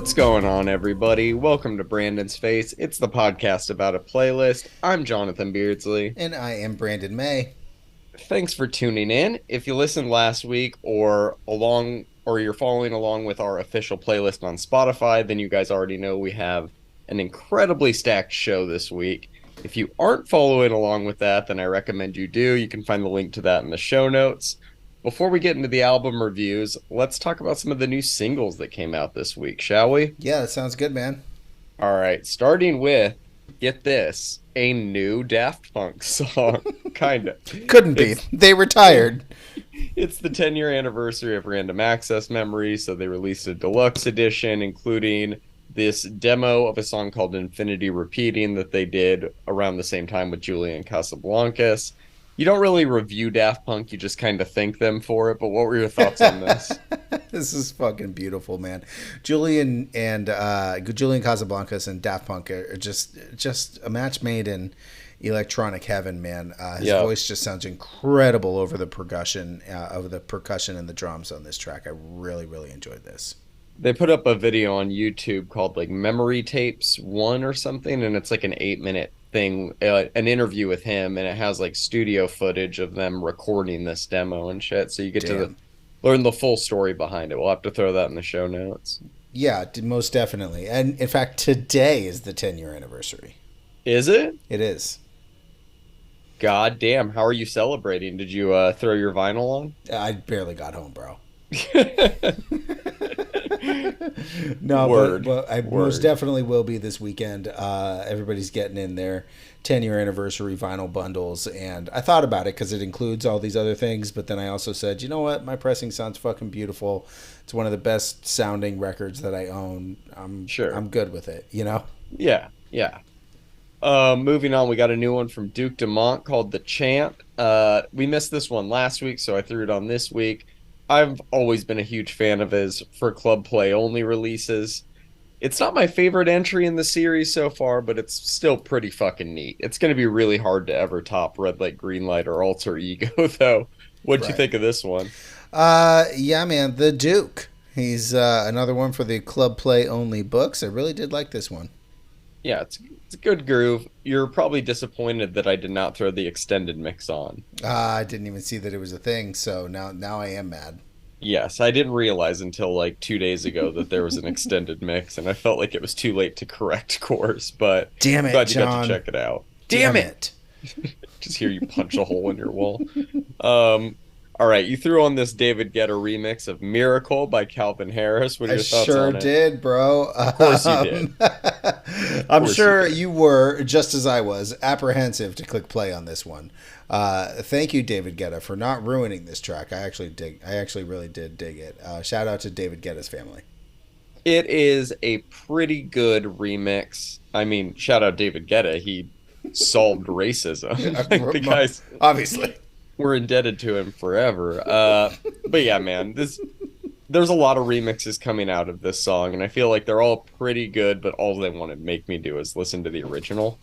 What's going on, everybody? Welcome to Brandon's Face. It's the podcast about a playlist. I'm Jonathan Beardsley. And I am Brandon May. Thanks for tuning in. If you listened last week or you're following along with our official playlist on Spotify, then you guys already know we have an incredibly stacked show this week. If you aren't following along with that, then I recommend you do. You can find the link to that in the show notes. Before we get into the album reviews, let's talk about some of the new singles that came out this week, shall we? Yeah, that sounds good, man. All right, starting with, get this, a new Daft Punk song, kind of. Couldn't be. They retired. It's the 10-year anniversary of Random Access Memories, so they released a deluxe edition, including this demo of a song called Infinity Repeating that they did around the same time with Julian Casablancas. You don't really review Daft Punk, you just kind of thank them for it, but what were your thoughts on this? This is fucking beautiful, man. Julian Casablancas and Daft Punk are just a match made in electronic heaven, man. His voice just sounds incredible over the percussion and the drums on this track. I really, really enjoyed this. They put up a video on YouTube called like Memory Tapes 1 or something, and it's like an 8-minute thing, an interview with him, and it has like studio footage of them recording this demo and shit, so you get to learn the full story behind it. We'll have to throw that in the show notes. Yeah, most definitely. And in fact, today is the 10-year anniversary. Is it? It is. God damn, how are you celebrating? Did you throw your vinyl on? I barely got home, bro. But I most definitely will be this weekend. Everybody's getting in their 10-year anniversary vinyl bundles, and I thought about it because it includes all these other things, but then I also said, you know what, my pressing sounds fucking beautiful. It's one of the best sounding records that I own. I'm good with it, you know? Yeah. Moving on, we got a new one from Duke Dumont called The Chant. We missed this one last week, so I threw it on this week. I've always been a huge fan of his for club play only releases. It's not my favorite entry in the series so far, but it's still pretty fucking neat. It's going to be really hard to ever top Red Light, Green Light, or Alter Ego, though. What'd you think of this one? Yeah, man, the Duke. He's another one for the club play only books. I really did like this one. Yeah, it's a good groove. You're probably disappointed that I did not throw the extended mix on. I didn't even see that it was a thing, so now I am mad. Yes, I didn't realize until like 2 days ago that there was an extended mix, and I felt like it was too late to correct course, but damn it, glad you John. got to check it out. Damn it. Just hear you punch a hole in your wall. All right, you threw on this David Guetta remix of Miracle by Calvin Harris. What are your thoughts on it? I sure did, bro. Of course you did. I'm sure you were, just as I was, apprehensive to click play on this one. Thank you, David Guetta, for not ruining this track. I actually really did dig it. Shout out to David Guetta's family. It is a pretty good remix. I mean, shout out David Guetta. He solved racism. The guys, obviously. We're indebted to him forever. But yeah, man, there's a lot of remixes coming out of this song, and I feel like they're all pretty good, but all they want to make me do is listen to the original.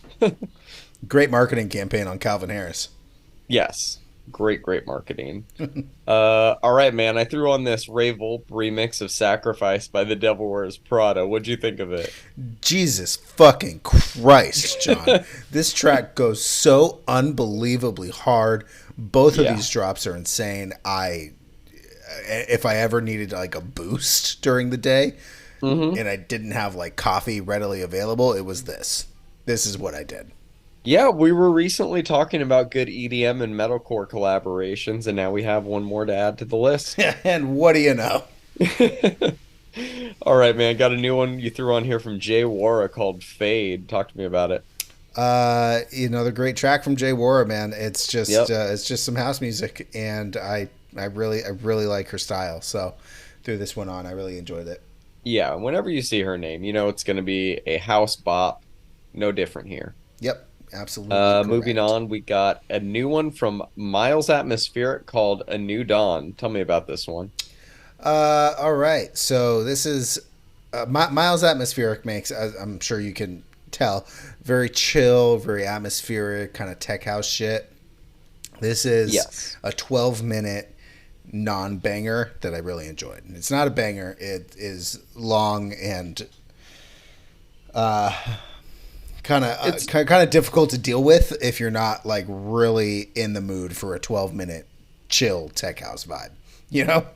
Great marketing campaign on Calvin Harris. Yes. Great marketing. All right, man, I threw on this Ray Volp remix of Sacrifice by The Devil Wears Prada. What'd you think of it? Jesus fucking Christ, John. This track goes so unbelievably hard. Both of these drops are insane. If I ever needed like a boost during the day and I didn't have like coffee readily available, it was this. This is what I did. Yeah, we were recently talking about good EDM and metalcore collaborations, and now we have one more to add to the list. And what do you know? All right, man, got a new one you threw on here from Jay Wara called Fade. Talk to me about it. The great track from Jay Wara, man. It's just some house music, and I really like her style. So threw this one on. I really enjoyed it. Yeah, whenever you see her name, you know it's going to be a house bop. No different here. Yep. Absolutely. Moving on, we got a new one from Miles Atmospheric called A New Dawn. Tell me about this one. All right. So this is Miles Atmospheric makes, as I'm sure you can tell, very chill, very atmospheric, kind of tech house shit. This is a 12-minute non-banger that I really enjoyed. It's not a banger. It is long and It's kind of difficult to deal with if you're not like really in the mood for a 12-minute chill tech house vibe. You know?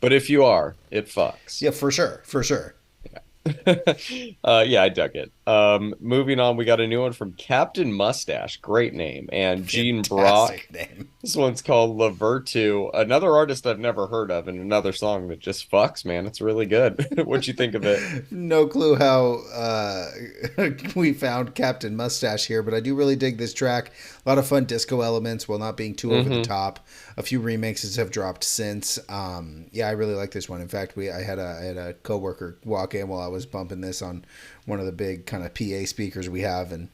but if you are, it fucks. Yeah, for sure, for sure. Yeah, I dug it. Moving on, we got a new one from Captain Mustache. Great name. And Gene Brock. Fantastic name. This one's called Lavertu, another artist I've never heard of, and another song that just fucks, man. It's really good. What'd you think of it? No clue how we found Captain Mustache here, but I do really dig this track. A lot of fun disco elements while not being too over the top. A few remixes have dropped since. Yeah, I really like this one. In fact, I had a coworker walk in while I was bumping this on one of the big kind of PA speakers we have, and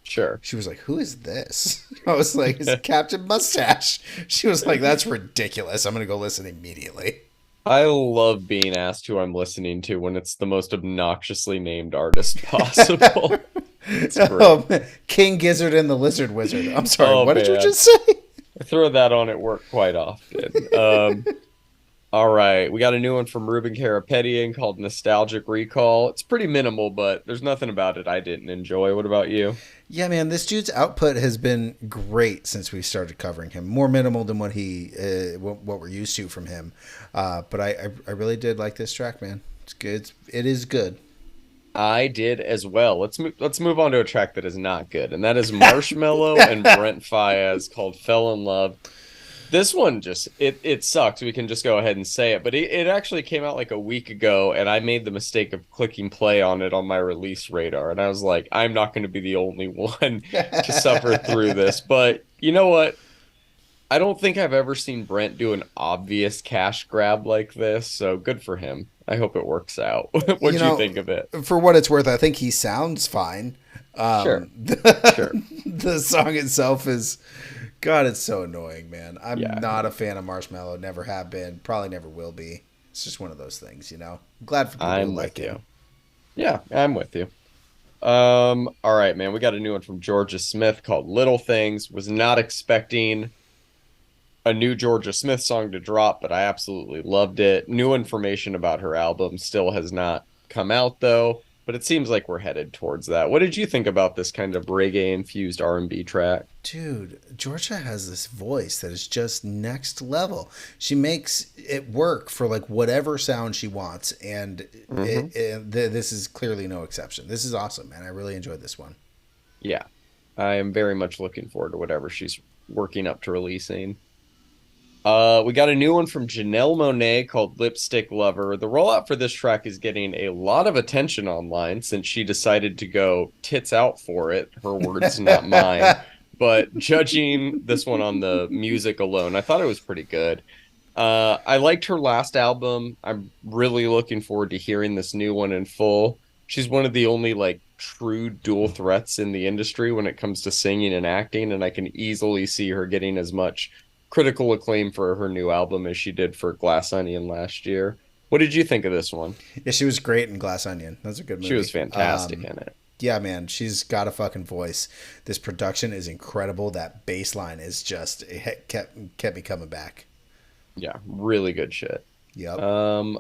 Sure. she was like, "Who is this?" I was like, "It's Captain Mustache." She was like, "That's ridiculous. I'm gonna go listen immediately." I love being asked who I'm listening to when it's the most obnoxiously named artist possible. It's great. Oh, man. King Gizzard and the Lizard Wizard. I'm sorry. Oh What did you man. just say? I throw that on at work quite often. All right, we got a new one from Ruben Karapetian called Nostalgic Recall. It's pretty minimal, but there's nothing about it I didn't enjoy. What about you? Yeah, man, this dude's output has been great since we started covering him. More minimal than what we're used to from him, but I really did like this track, man. It's good. It is good. I did as well. Let's move on to a track that is not good, and that is Marshmello and Brent Faiyaz called Fell in Love. This one just it sucks. We can just go ahead and say it, but it actually came out like a week ago, and I made the mistake of clicking play on it on my release radar, and I was like, I'm not going to be the only one to suffer through this. But you know what? I don't think I've ever seen Brent do an obvious cash grab like this, so good for him. I hope it works out. You What'd you know, think of it? for what it's worth, I think he sounds fine. Sure, sure. The song itself is, God, it's so annoying, man. I'm Yeah, not a fan of Marshmallow. Never have been. Probably never will be. It's just one of those things, you know. I'm glad for people who I'm like with him. you. Yeah, I'm with you. All right, man. We got a new one from Georgia Smith called Little Things. Was not expecting a new Georgia Smith song to drop, but I absolutely loved it. New information about her album still has not come out though, but it seems like we're headed towards that. What did you think about this kind of reggae infused R&B track? Dude, Georgia has this voice that is just next level. She makes it work for like whatever sound she wants, and Hmm. this is clearly no exception. This is awesome, man. I really enjoyed this one. Yeah, I am very much looking forward to whatever she's working up to releasing. We got a new one from Janelle Monáe called Lipstick Lover. The rollout for this track is getting a lot of attention online since she decided to go tits out for it. Her words, not mine. But judging this one on the music alone, I thought it was pretty good. I liked her last album. I'm really looking forward to hearing this new one in full. She's one of the only like true dual threats in the industry when it comes to singing and acting, and I can easily see her getting as much critical acclaim for her new album as she did for Glass Onion last year. What did you think of this one? Yeah, she was great in Glass Onion. That's a good She was movie. fantastic in it. Yeah, man, she's got a fucking voice. This production is incredible. That bass line is just it kept me coming back. Yeah, really good shit. Yep. Um,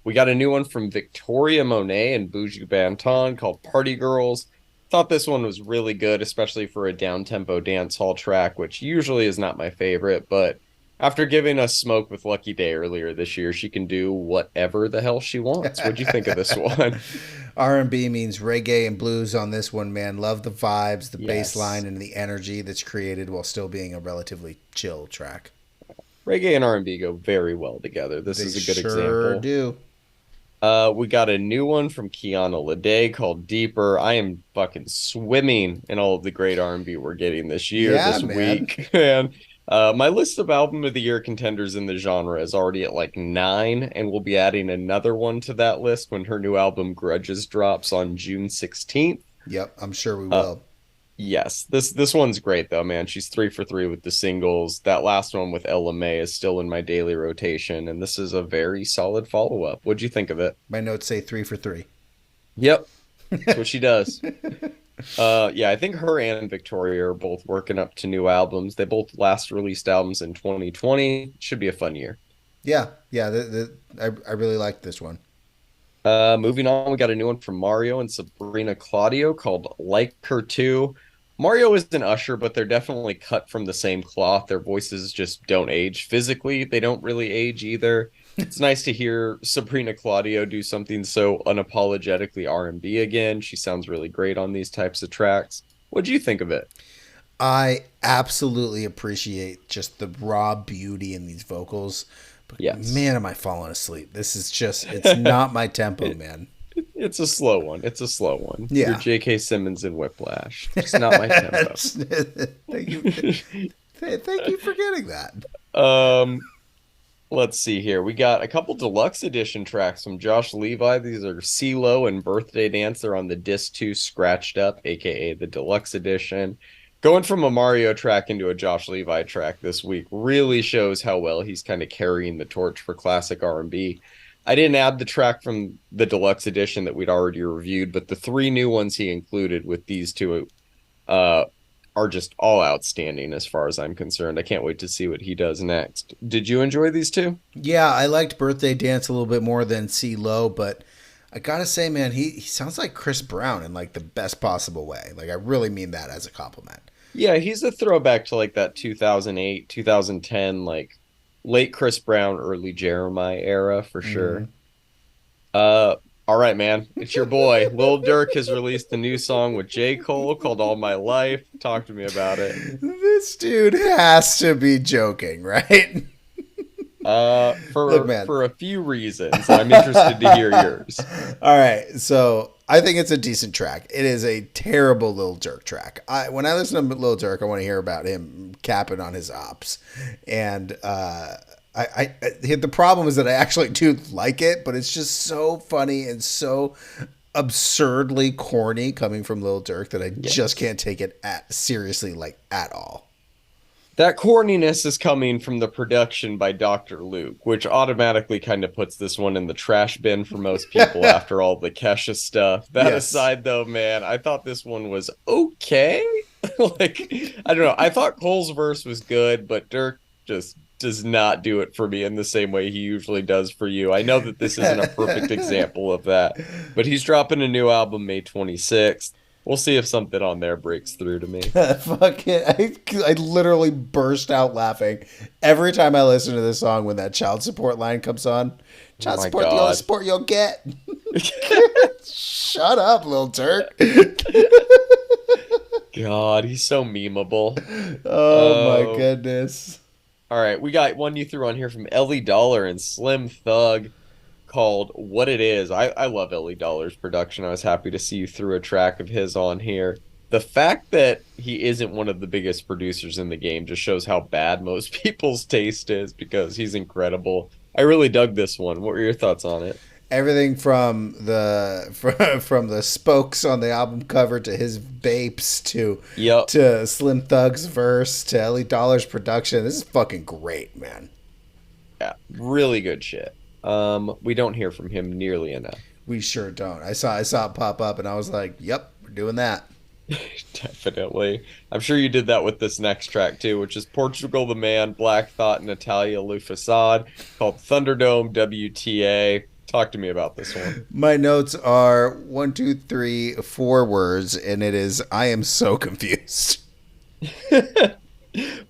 we got a new one from Victoria Monet and Buju Banton called Party Girls. Thought this one was really good, especially for a down-tempo dance hall track, which usually is not my favorite, but after giving us Smoke with Lucky Day earlier this year, she can do whatever the hell she wants. What'd you think of this one? R&B means reggae and blues on this one, man. Love the vibes, the bass line, Yes. and the energy that's created while still being a relatively chill track. Reggae and R&B go very well together. This They is a good sure example. do. We got a new one from Kiana Lede called Deeper. I am fucking swimming in all of the great R&B we're getting this year, Yeah, this man. week. And my list of album of the year contenders in the genre is already at like 9, and we'll be adding another one to that list when her new album Grudges drops on June 16th. Yep, I'm sure we Uh, will. yes, this one's great though, man. She's 3 for 3 with the singles. That last one with Ella May is still in my daily rotation, and this is a very solid follow-up. What'd you think of it? My notes say 3 for 3. Yep, that's what she does. Yeah, I think her and Victoria are both working up to new albums. They both last released albums in 2020. Should be a fun year. Yeah, yeah. I really like this one. Moving on, we got a new one from Mario and Sabrina Claudio called Like Her Too. Mario is an usher, but they're definitely cut from the same cloth. Their voices just don't age. Physically, they don't really age either. It's nice to hear Sabrina Claudio do something so unapologetically R&B again. She sounds really great on these types of tracks. What do you think of it? I absolutely appreciate just the raw beauty in these vocals. But Yes. man, am I falling asleep. This is just, it's not my tempo, It, man. it's a slow one. It's a slow one. You're Yeah. J.K. Simmons in Whiplash. Just not my tempo. Thank you. Thank you for getting that. Um, let's see here. We got a couple deluxe edition tracks from Josh Levi. These are CeeLo and Birthday Dance. They're on the Disc 2 Scratched Up, aka the deluxe edition. Going from a Mario track into a Josh Levi track this week really shows how well he's kind of carrying the torch for classic R&B. I didn't add the track from the deluxe edition that we'd already reviewed, but the three new ones he included with these two uh, are just all outstanding as far as I'm concerned. I can't wait to see what he does next. Did you enjoy these two? Yeah, I liked Birthday Dance a little bit more than CeeLo, but I gotta say, man, he sounds like Chris Brown in like the best possible way. Like I really mean that as a compliment. Yeah, he's a throwback to like that 2008, 2010, like late Chris Brown, early Jeremiah era for sure. Mm. Uh, all right, man. It's your boy. Lil Durk has released a new song with J. Cole called All My Life. Talk to me about it. This dude has to be joking, right? Look, man. For a few reasons. I'm interested to hear yours. All right, so I think it's a decent track. It is a terrible Lil Durk track. When I listen to Lil Durk, I want to hear about him capping on his ops, and the problem is that I actually do like it, but it's just so funny and so absurdly corny coming from Lil Durk that I just Yes. can't take it seriously, like at all. That corniness is coming from the production by Dr. Luke, which automatically kind of puts this one in the trash bin for most people after all the Kesha stuff. That Yes. aside, though, man, I thought this one was okay. Like, I don't know. I thought Cole's verse was good, but Dirk just does not do it for me in the same way he usually does for you. I know that this isn't a perfect example of that, but he's dropping a new album May 26th. We'll see if something on there breaks through to me. Fuck it. I literally burst out laughing every time I listen to this song when that child support line comes on. Oh Child my support, the only God. support you'll get. Shut up, little Turk. God, he's so memeable. Oh my Oh, goodness. all right. We got one you threw on here from Ellie Dollar and Slim Thug called What It Is. I love Ellie Dollar's production. I was happy to see you threw a track of his on here. The fact that he isn't one of the biggest producers in the game just shows how bad most people's taste is because he's incredible. I really dug this one. What were your thoughts on it? Everything from from the spokes on the album cover to his vapes Yep. to Slim Thug's verse to Ellie Dollar's production. This is fucking great, man. Yeah, really good shit. We don't hear from him nearly enough. We sure don't. I saw it pop up and I was like, "Yep, we're doing that." Definitely. I'm sure you did that with this next track too, which is Portugal the Man, Black Thought, and Natalia Lufasad called Thunderdome WTA. Talk to me about this one. My notes are one, two, three, four words, and it is I am so confused.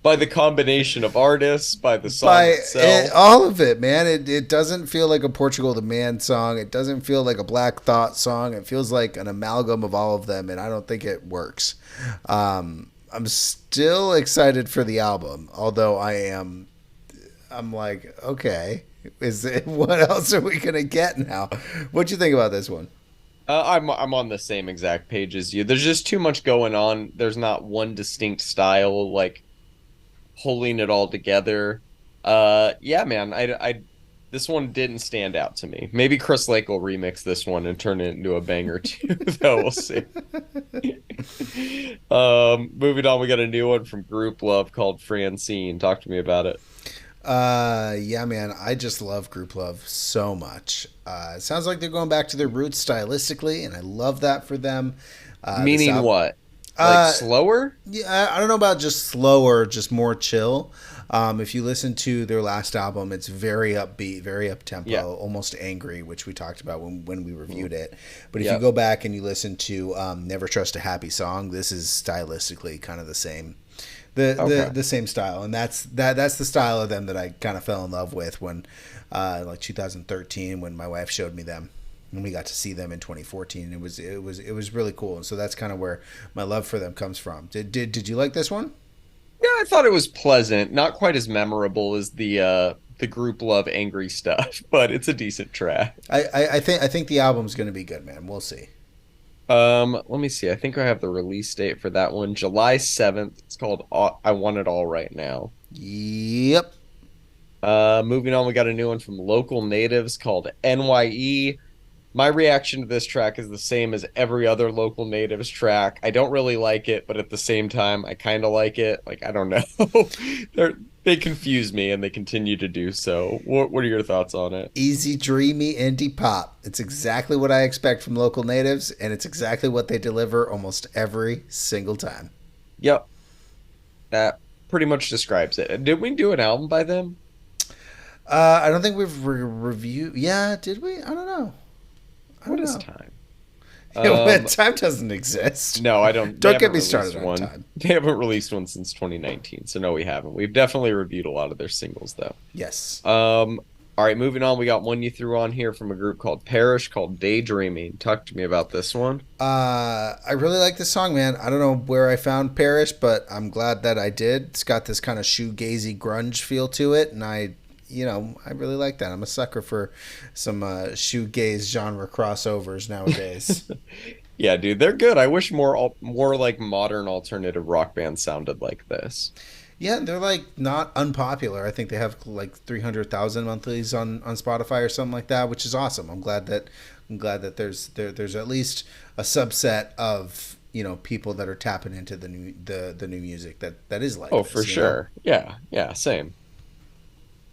By the combination of artists, by the song By itself. all of it, man. It doesn't feel like a Portugal the Man song. It doesn't feel like a Black Thought song. It feels like an amalgam of all of them, and I don't think it works. I'm still excited for the album, although I'm like, okay, is it, what else are we gonna get now? What'd you think about this one? I'm on the same exact page as you. There's just too much going on. There's not one distinct style like pulling it all together. Yeah, man. I this one didn't stand out to me. Maybe Chris Lake will remix this one and turn it into a banger too, though we'll see. Moving on, we got a new one from Group Love called Francine. Talk to me about it. Yeah, man, I just love Group Love so much. It sounds like they're going back to their roots stylistically, and I love that for them. This Meaning album, what? Like slower? yeah, I don't know about just slower, just more chill. If you listen to their last album, it's very upbeat, very up Yeah. tempo, almost angry, which we talked about when we reviewed it. But if you Yep. go back and you listen to "Never Trust a Happy Song," this is stylistically kind of the same. Okay. The same style, and that's the style of them that I kind of fell in love with when, like 2013, when my wife showed me them, and we got to see them in 2014. It was really cool, and so that's kind of where my love for them comes from. Did you like this one? Yeah, I thought it was pleasant. Not quite as memorable as the group love angry stuff, but it's a decent track. I think the album's going to be good, man. We'll see. Let me see. I think I have the release date for that one, July 7th. It's called I Want It All Right Now. Yep. Moving on, we got a new one from Local Natives called NYE. My reaction to this track is the same as every other Local Natives track. I don't really like it, but at the same time, I kind of like it. Like, I don't know. They confuse me and they continue to do so. What are your thoughts on it? Easy, dreamy indie pop. It's exactly what I expect from Local Natives, and it's exactly what they deliver almost every single time. Yep, that pretty much describes it. Did we do an album by them? I don't think we've reviewed. Yeah, did we? I don't know. I What don't is know. time? Time doesn't exist. No, I don't. They Don't get haven't me started released on one. time. They haven't released one since 2019, so no, we haven't. We've definitely reviewed a lot of their singles, though. Yes. All right, moving on. We got one you threw on here from a group called Parish called Daydreaming. Talk to me about this one. I really like this song, man. I don't know where I found Parish, but I'm glad that I did. It's got this kind of shoegazy grunge feel to it, and I really like that. I'm a sucker for some shoegaze genre crossovers nowadays. Yeah, dude, they're good. I wish more like modern alternative rock bands sounded like this. Yeah, they're like not unpopular. I think they have like 300,000 monthlies on Spotify or something like that, which is awesome. I'm glad that there's at least a subset of people that are tapping into the new music that is like Oh, this. for sure. Yeah, yeah, same.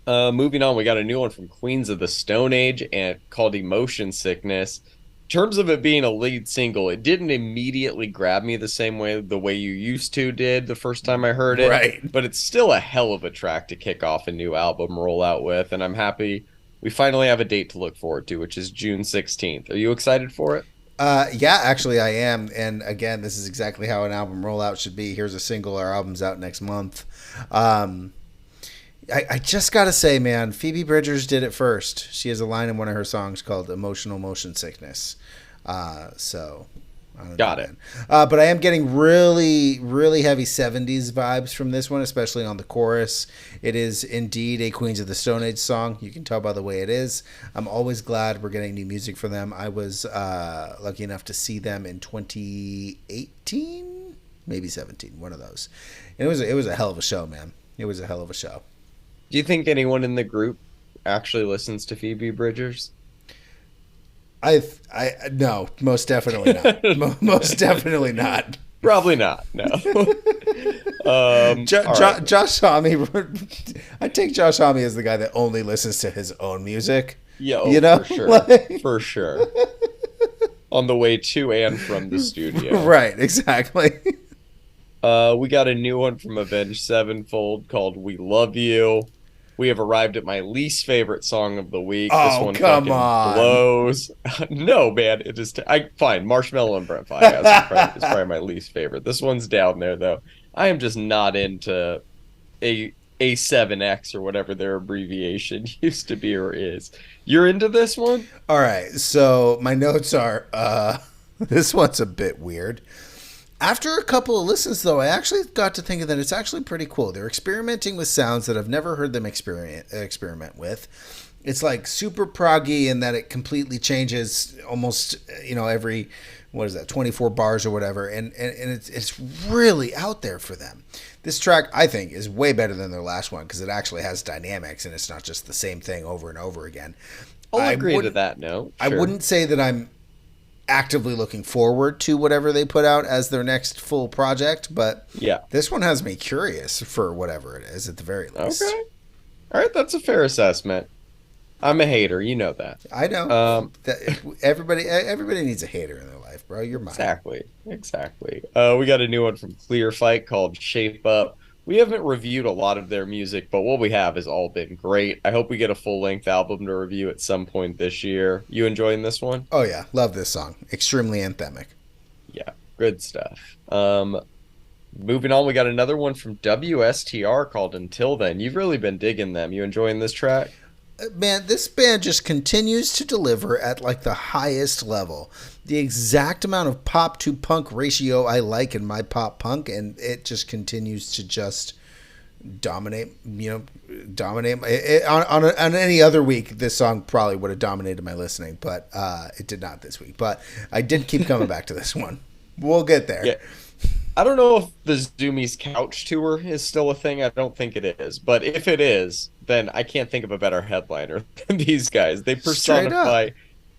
Moving on, we got a new one from Queens of the Stone Age and called Emotion Sickness. In terms of it being a lead single, it didn't immediately grab me the way you used to did the first time I heard it, Right. but it's still a hell of a track to kick off a new album rollout with, and I'm happy we finally have a date to look forward to, which is June 16th. Are you excited for it? Yeah, actually, I am. And again, this is exactly how an album rollout should be. Here's a single. Our album's out next month. Um, I just got to say, man, Phoebe Bridgers did it first. She has a line in one of her songs called Emotional Motion Sickness. So, I don't know, Got it. man. But I am getting really, really heavy 70s vibes from this one, especially on the chorus. It is indeed a Queens of the Stone Age song. You can tell by the way it is. I'm always glad we're getting new music from them. I was lucky enough to see them in 2018, maybe 17, one of those. And it was a hell of a show, man. It was a hell of a show. Do you think anyone in the group actually listens to Phoebe Bridgers? I no, most definitely not. Most definitely not. Probably not. No. All right. Josh Homme, I take Josh Homme as the guy that only listens to his own music. Yeah, For for sure. Like, For sure. On the way to and from the studio. right, exactly. We got a new one from Avenged Sevenfold called We Love You. We have arrived at my least favorite song of the week. This Oh, one come fucking on. blows. No, man, it just fine. Marshmallow and Brent Pie is probably my least favorite. This one's down there though. I am just not into A7X or whatever their abbreviation used to be or is. You're into this one? All right, so my notes are this one's a bit weird. After a couple of listens, though, I actually got to thinking that it's actually pretty cool. They're experimenting with sounds that I've never heard them experiment with. It's like super proggy in that it completely changes almost, every, 24 bars or whatever. And it's really out there for them. This track, I think, is way better than their last one because it actually has dynamics and it's not just the same thing over and over again. I'll agree to that. No, I wouldn't say that I'm actively looking forward to whatever they put out as their next full project, but yeah, this one has me curious for whatever it is at the very least. Okay, all right, that's a fair assessment. I'm a hater, you know that. I know. Everybody needs a hater in their bro. You're mine. Exactly. We got a new one from Clear Fight called Shape Up. We haven't reviewed a lot of their music, but what we have has all been great. I hope we get a full-length album to review at some point this year. You enjoying this one? Oh yeah, love this song. Extremely anthemic. Yeah, good stuff. Moving on, we got another one from WSTR called Until Then. You've really been digging them. You enjoying this track? Man, this band just continues to deliver at like the highest level. The exact amount of pop to punk ratio I like in my pop punk, and it just continues to just dominate. Dominate on any other week. This song probably would have dominated my listening, but it did not this week. But I did keep coming back to this one. We'll get there. Yeah. I don't know if the Zoomies Couch Tour is still a thing. I don't think it is. But if it is, then I can't think of a better headliner than these guys. They personify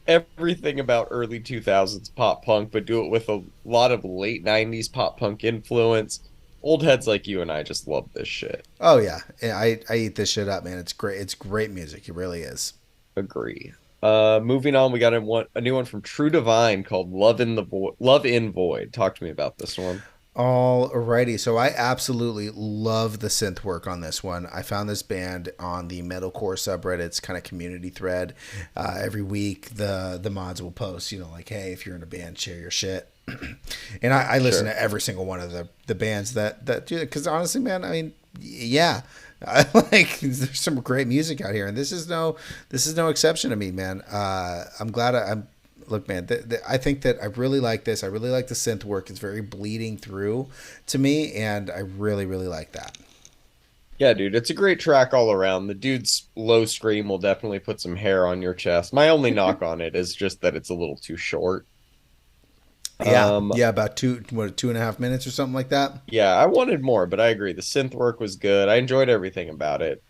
everything about early 2000s pop punk, but do it with a lot of late 90s pop punk influence. Old heads like you and I just love this shit. Oh, yeah. I eat this shit up, man. It's great. It's great music. It really is. Agree. Moving on, we got a new one from True Divine called Love in Void. Talk to me about this one. Alrighty, so I absolutely love the synth work on this one. I found this band on the metalcore subreddit's kind of community thread. Every week, the mods will post, like, hey, if you're in a band, share your shit. And I listen to every single one of the bands that do it, because honestly, man, I mean, yeah, I there's some great music out here, and this is no exception to me, man. I'm glad I'm. Look, man, I think that I really like this. I really like the synth work. It's very bleeding through to me, and I really, really like that. Yeah, dude, it's a great track all around. The dude's low scream will definitely put some hair on your chest. My only knock on it is just that it's a little too short. Yeah, about 2.5 minutes or something like that. Yeah, I wanted more, but I agree. The synth work was good. I enjoyed everything about it.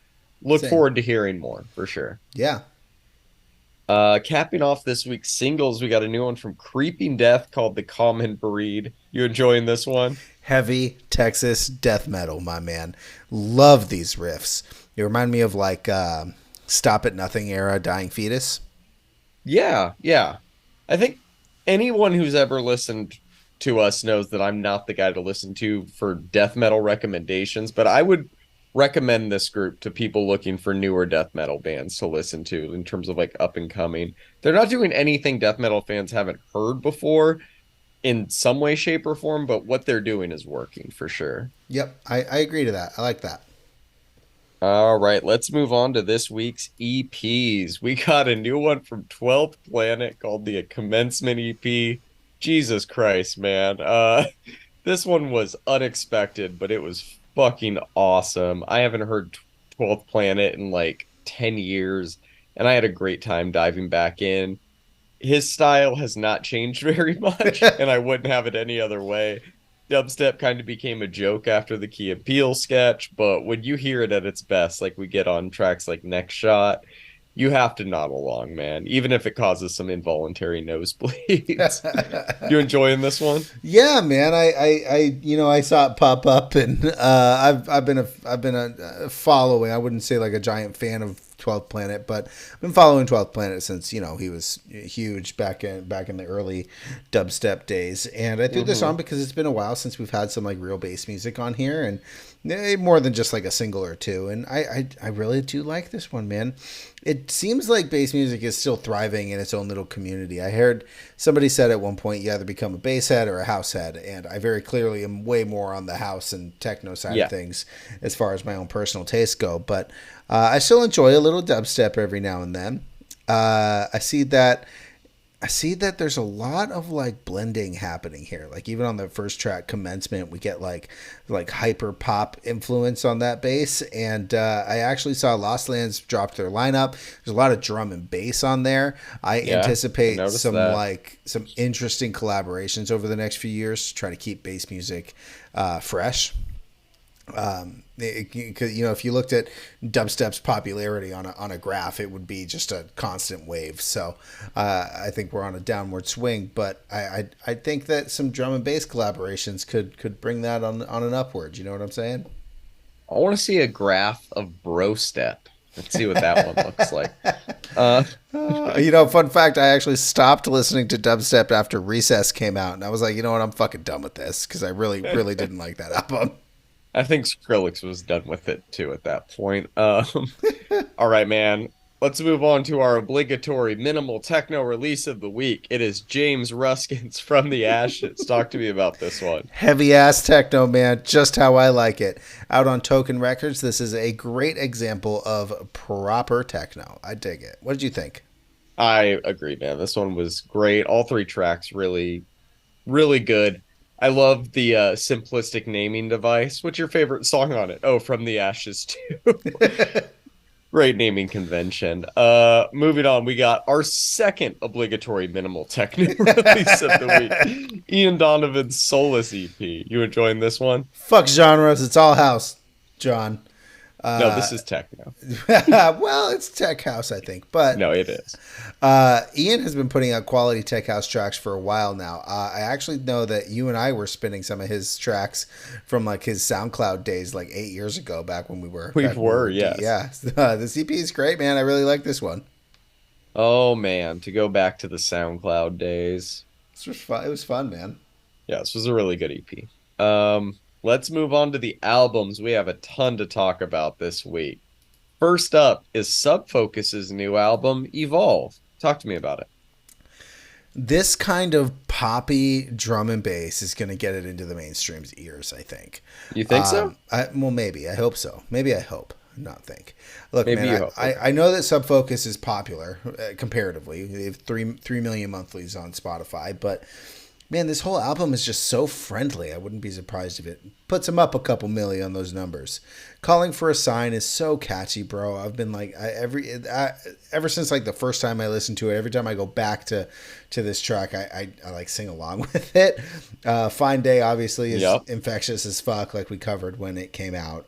Look forward to hearing more, for sure. Yeah. Capping off this week's singles, we got a new one from Creeping Death called The Common Breed. You enjoying this one? Heavy Texas death metal, my man. Love these riffs. They remind me of like Stop at Nothing era Dying Fetus. Yeah. I think anyone who's ever listened to us knows that I'm not the guy to listen to for death metal recommendations, but I would recommend this group to people looking for newer death metal bands to listen to in terms of like up and coming. They're not doing anything death metal fans haven't heard before in some way, shape, or form, but what they're doing is working for sure. Yep, I agree to that. I like that. All right, let's move on to this week's EPs. We got a new one from 12th Planet called the Commencement EP. Jesus Christ, man. This one was unexpected, but it was fucking awesome. I haven't heard 12th Planet in like 10 years, and I had a great time diving back in. His style has not changed very much, and I wouldn't have it any other way. Dubstep kind of became a joke after the Key and Peele sketch, but when you hear it at its best, like we get on tracks like Next Shot, you have to nod along, man, even if it causes some involuntary nosebleeds. You enjoying this one? Yeah, man. I saw it pop up, and I've been a following. I wouldn't say like a giant fan of 12th Planet, but I've been following 12th Planet since he was huge back in the early dubstep days. And I threw this on because it's been a while since we've had some like real bass music on here, and more than just like a single or two. And I really do like this one, man. It seems like bass music is still thriving in its own little community. I heard somebody said at one point you either become a bass head or a house head, and I very clearly am way more on the house and techno side of things as far as my own personal tastes go. But I still enjoy a little dubstep every now and then. I see that there's a lot of like blending happening here. Like even on the first track, Commencement, we get like hyper pop influence on that bass. And I actually saw Lost Lands drop their lineup. There's a lot of drum and bass on there. I anticipate some interesting collaborations over the next few years to try to keep bass music fresh. If you looked at dubstep's popularity on a graph, it would be just a constant wave. So I think we're on a downward swing, but I think that some drum and bass collaborations could bring that on an upward. You know what I'm saying? I want to see a graph of bro step. Let's see what that one looks like. Fun fact, I actually stopped listening to dubstep after Recess came out, and I was like, you know what, I'm fucking done with this, because I really, really didn't like that album. I think Skrillex was done with it too at that point. All right, man. Let's move on to our obligatory minimal techno release of the week. It is James Ruskin's From the Ashes. Talk to me about this one. Heavy ass techno, man. Just how I like it. Out on Token Records, this is a great example of proper techno. I dig it. What did you think? I agree, man. This one was great. All three tracks really, really good. I love the simplistic naming device. What's your favorite song on it? Oh, From the Ashes too. Great naming convention. Moving on, we got our second obligatory minimal techno release of the week. Ian Donovan's Solace EP. You enjoying this one? Fuck genres. It's all house, John. No, this is techno. Well, it's tech house, I think. But No, it is. Ian has been putting out quality tech house tracks for a while now. I actually know that you and I were spinning some of his tracks from like his SoundCloud days, like 8 years ago, back when we were. Yes. Yeah, the CP is great, man. I really like this one. Oh man, to go back to the SoundCloud days. This was fun. It was fun, man. Yeah, this was a really good EP. Let's move on to the albums. We have a ton to talk about this week. First up is Subfocus's new album, Evolve. Talk to me about it. This kind of poppy drum and bass is going to get it into the mainstream's ears, I think. You think so? Well, maybe. I hope so. Maybe I hope. Not think. Look, Maybe you man, hope. I know that Subfocus is popular comparatively. They have 3 million monthlies on Spotify, but man, this whole album is just so friendly. I wouldn't be surprised if it puts him up a couple million on those numbers. Calling for a Sign is so catchy, bro. I've been like ever since like the first time I listened to it. Every time I go back to this track, I like sing along with it. Fine Day obviously is infectious as fuck, like we covered when it came out.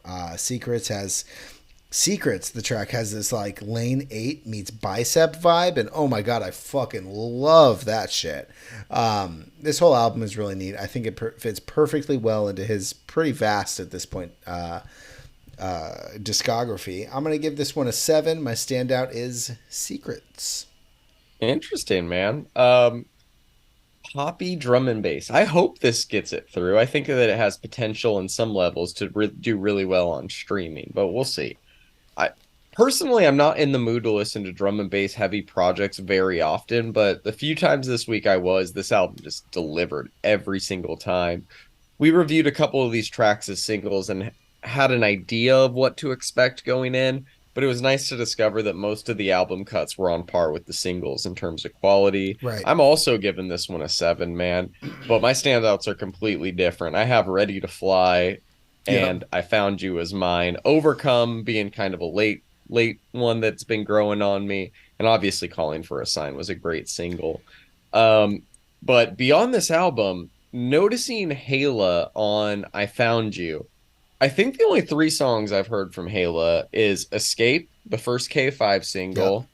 Secrets, the track has this like Lane 8 meets Bicep vibe, and oh my god, I fucking love that shit. This whole album is really neat. I think it fits perfectly well into his pretty vast at this point discography. I'm gonna give this one a 7. My standout is Secrets. Interesting, man. Poppy drum and bass. I hope this gets it through. I think that it has potential in some levels to do really well on streaming, but we'll see. I personally, I'm not in the mood to listen to drum and bass heavy projects very often, but the few times this week this album just delivered every single time. We reviewed a couple of these tracks as singles and had an idea of what to expect going in, but it was nice to discover that most of the album cuts were on par with the singles in terms of quality. Right. I'm also giving this one a 7, man, but my standouts are completely different. I have Ready to Fly and I Found You as mine. Overcome being kind of a late one that's been growing on me, and obviously Calling for a Sign was a great single. But beyond this album, noticing Hala on I Found You, I think the only 3 songs I've heard from Hala is Escape, the first K5 single,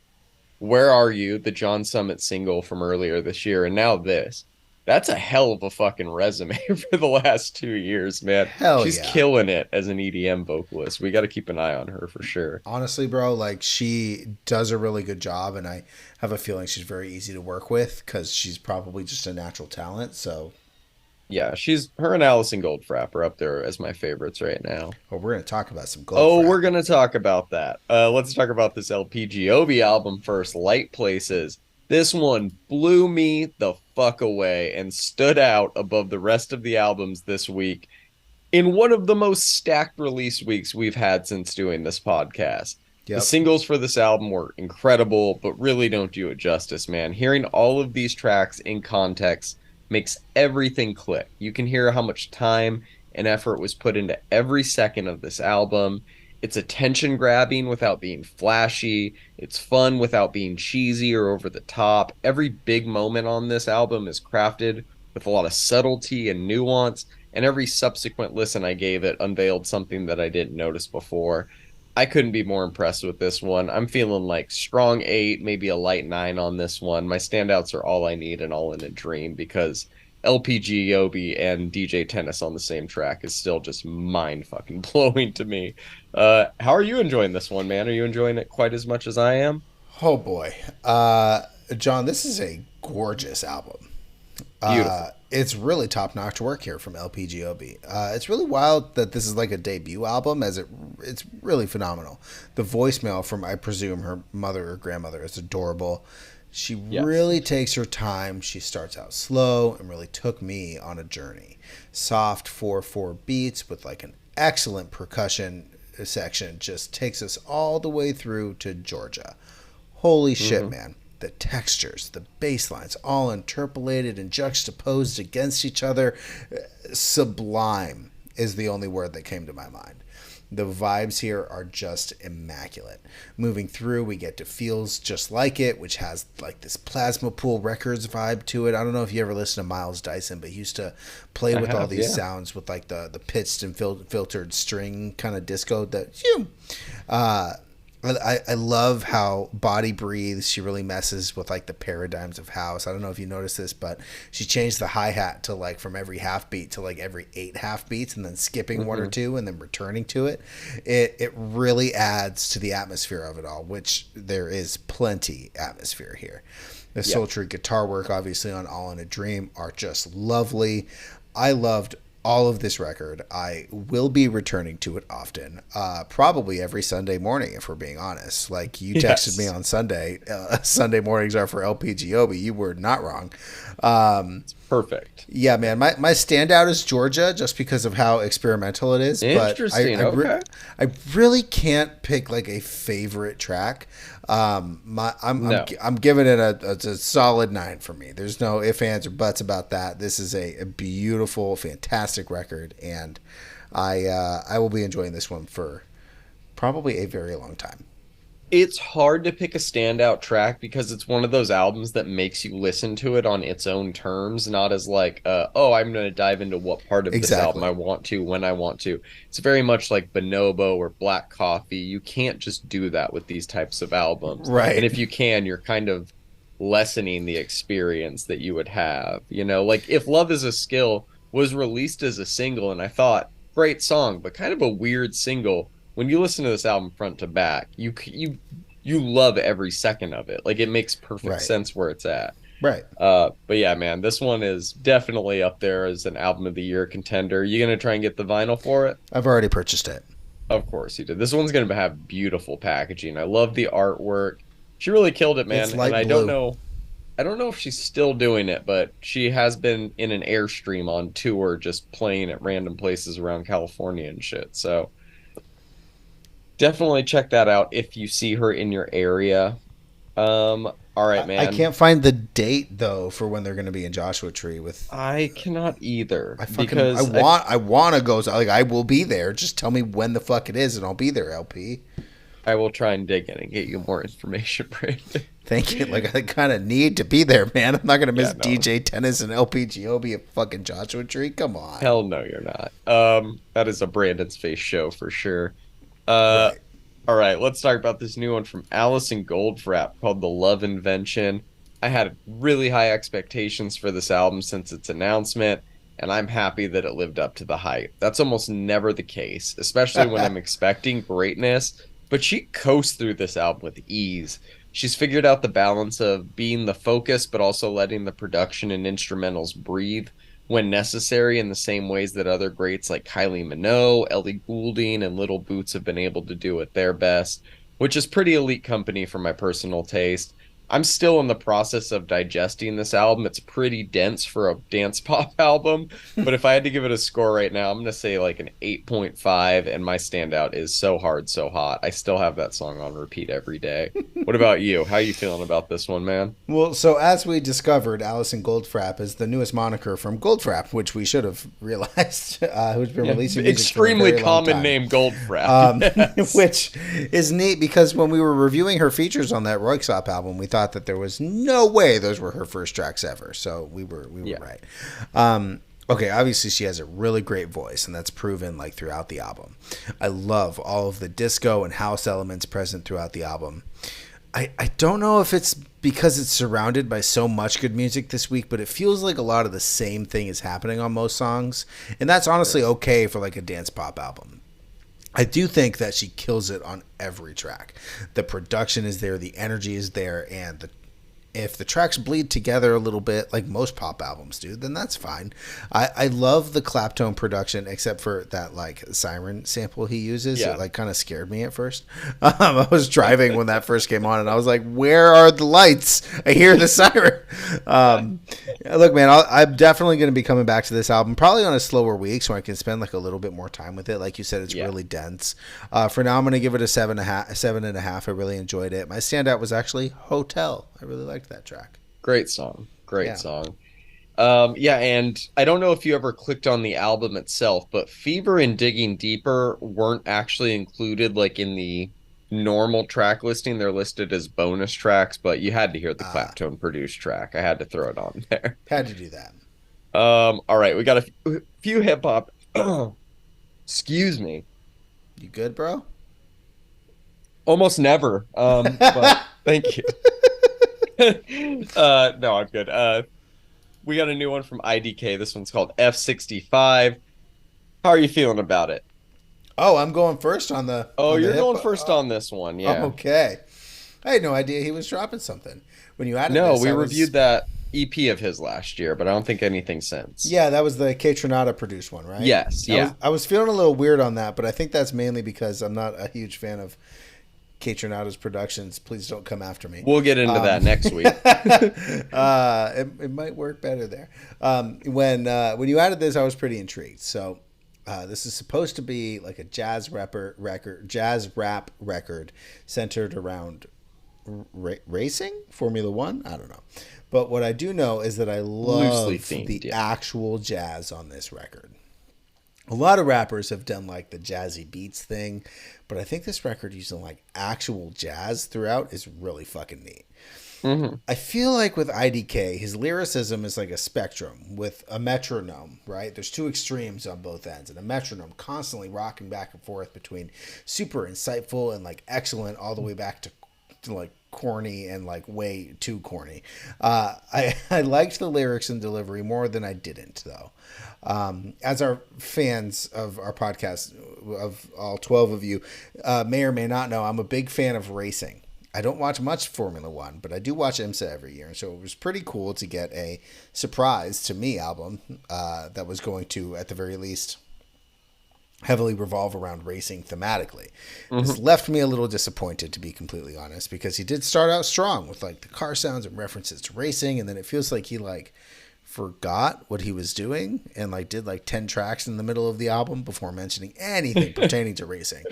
Where Are You, the John Summit single from earlier this year, and now this. That's a hell of a fucking resume for the last 2 years, man. She's killing it as an EDM vocalist. We got to keep an eye on her for sure. Honestly, bro, like she does a really good job, and I have a feeling she's very easy to work with because she's probably just a natural talent. So, yeah, her and Alison Goldfrapp are up there as my favorites right now. Oh, we're gonna talk about some Goldfrapp. Oh, we're gonna talk about that. Let's talk about this LP Giobbi album first, Light Places. This one blew me the fuck away and stood out above the rest of the albums this week in one of the most stacked release weeks we've had since doing this podcast. Yep. The singles for this album were incredible, but really don't do it justice, man. Hearing all of these tracks in context makes everything click. You can hear how much time and effort was put into every second of this album. It's attention grabbing without being flashy. It's fun without being cheesy or over the top. Every big moment on this album is crafted with a lot of subtlety and nuance, and every subsequent listen I gave it unveiled something that I didn't notice before. I couldn't be more impressed with this one. I'm feeling like strong 8, maybe a light 9 on this one. My standouts are All I Need and All in a Dream because LPG Giobbi and DJ Tennis on the same track is still just mind fucking blowing to me. How are you enjoying this one, man? Are you enjoying it quite as much as I am? Oh boy. John, this is a gorgeous album. Beautiful. It's really top-notch work here from LP Giobbi. It's really wild that this is like a debut album, as it's really phenomenal. The voicemail from, I presume, her mother or grandmother is adorable. She really takes her time. She starts out slow and really took me on a journey. Soft 4/4 beats with like an excellent percussion section just takes us all the way through to Georgia. Holy shit, man. The textures, the bass lines, all interpolated and juxtaposed against each other. Sublime is the only word that came to my mind. The vibes here are just immaculate. Moving through, we get to Feels Just Like It, which has like this Plasma Pool Records vibe to it. I don't know if you ever listened to Miles Dyson, but he used to play with all these sounds with like the pitched and filtered string kind of disco that I love how Body Breathes. She really messes with like the paradigms of house. I don't know if you noticed this, but she changed the hi-hat to like from every half beat to like every 8 half beats and then skipping one or two and then returning to it. It really adds to the atmosphere of it all, which there is plenty atmosphere here. The sultry guitar work, obviously, on All in a Dream are just lovely. I loved all of this record. I will be returning to it often, probably every Sunday morning, if we're being honest. Like you texted me on Sunday, Sunday mornings are for LP Giobbi. You were not wrong. It's perfect. Yeah, man. My standout is Georgia, just because of how experimental it is. Interesting. But I really can't pick like a favorite track. I'm giving it a solid 9 for me. There's no ifs, ands, or buts about that. This is a beautiful, fantastic record, and I will be enjoying this one for probably a very long time. It's hard to pick a standout track because it's one of those albums that makes you listen to it on its own terms, not as like, oh, I'm going to dive into what part of this album I want to, when I want to. It's very much like Bonobo or Black Coffee. You can't just do that with these types of albums. Right. And if you can, you're kind of lessening the experience that you would have. You know, like if Love is a Skill was released as a single, and I thought, great song, but kind of a weird single. When you listen to this album front to back, you love every second of it. Like it makes perfect sense where it's at. Right. But yeah, man, this one is definitely up there as an album of the year contender. You gonna try and get the vinyl for it? I've already purchased it. Of course you did. This one's gonna have beautiful packaging. I love the artwork. She really killed it, man. It's light and blue. I don't know if she's still doing it, but she has been in an Airstream on tour, just playing at random places around California and shit. So definitely check that out if you see her in your area. All right, man. I can't find the date though for when they're going to be in Joshua Tree with. I cannot either. I want to go. Like I will be there. Just tell me when the fuck it is, and I'll be there. LP. I will try and dig in and get you more information, Brandon. Thank you. Like I kind of need to be there, man. I'm not going to miss DJ Tennis and LP Giobbi at fucking Joshua Tree. Come on. Hell no, you're not. That is a Brandon's Face show for sure. Right. All right, let's talk about this new one from Alison Goldfrapp called The Love Invention. I had really high expectations for this album since its announcement, and I'm happy that it lived up to the hype. That's almost never the case, especially when I'm expecting greatness, but she coasts through this album with ease. She's figured out the balance of being the focus, but also letting the production and instrumentals breathe when necessary, in the same ways that other greats like Kylie Minogue, Ellie Goulding, and Little Boots have been able to do at their best, which is pretty elite company for my personal taste. I'm still in the process of digesting this album. It's pretty dense for a dance pop album, but if I had to give it a score right now, I'm going to say like an 8.5, and my standout is So Hard, So Hot. I still have that song on repeat every day. What about you? How are you feeling about this one, man? Well, so as we discovered, Alison Goldfrapp is the newest moniker from Goldfrapp, which we should have realized, who's been releasing music extremely for a very common long time. name, Goldfrapp. Yes. Which is neat because when we were reviewing her features on that Royksop album, we thought that there was no way those were her first tracks ever. So we were right. Okay, obviously she has a really great voice, and that's proven like throughout the album. I love all of the disco and house elements present throughout the album. I don't know if it's because it's surrounded by so much good music this week, but it feels like a lot of the same thing is happening on most songs, and that's honestly okay for like a dance pop album. I do think that she kills it on every track. The production is there, the energy is there, and If the tracks bleed together a little bit, like most pop albums do, then that's fine. I love the Claptone production, except for that like siren sample he uses. Yeah. It like kind of scared me at first. I was driving when that first came on, and I was like, "Where are the lights? I hear the siren." Look, man, I'm definitely going to be coming back to this album, probably on a slower week, so I can spend like a little bit more time with it. Like you said, it's really dense. For now, I'm going to give it a 7.5. I really enjoyed it. My standout was actually Hotel. I really liked that track. Great song. Great song. And I don't know if you ever clicked on the album itself, but Fever and Digging Deeper weren't actually included like in the normal track listing. They're listed as bonus tracks, but you had to hear the Claptone produced track. I had to throw it on there. Had to do that. All right, we got a few hip hop. Excuse me. You good, bro? Almost never. But thank you. No, I'm good. We got a new one from IDK. This one's called F65. How are you feeling about it? Oh, I'm going first on the. Oh, on you're the going first on this one, yeah. Okay. I had no idea he was dropping something. When you added No, this, we reviewed that EP of his last year, but I don't think anything since. Yeah, that was the K Tronada produced one, right? Yes, yeah. I was feeling a little weird on that, but I think that's mainly because I'm not a huge fan of K Tronada's productions. Please don't come after me. We'll get into that next week. It might work better there. When you added this, I was pretty intrigued. So this is supposed to be like a jazz rap record centered around racing, Formula One. I don't know, but what I do know is that I love the actual jazz on this record. A lot of rappers have done like the jazzy beats thing, but I think this record using like actual jazz throughout is really fucking neat. Mm-hmm. I feel like with IDK, his lyricism is like a spectrum with a metronome, right? There's two extremes on both ends, and a metronome constantly rocking back and forth between super insightful and like excellent all the way back to like corny and like way too corny. I liked the lyrics and delivery more than I didn't, though. As our fans of our podcast, of all 12 of you, may or may not know, I'm a big fan of racing. I don't watch much Formula One, but I do watch IMSA every year. And so it was pretty cool to get a surprise to me album that was going to, at the very least, heavily revolve around racing thematically. Mm-hmm. This left me a little disappointed, to be completely honest, because he did start out strong with like the car sounds and references to racing, and then it feels like he like forgot what he was doing and like did like 10 tracks in the middle of the album before mentioning anything pertaining to racing.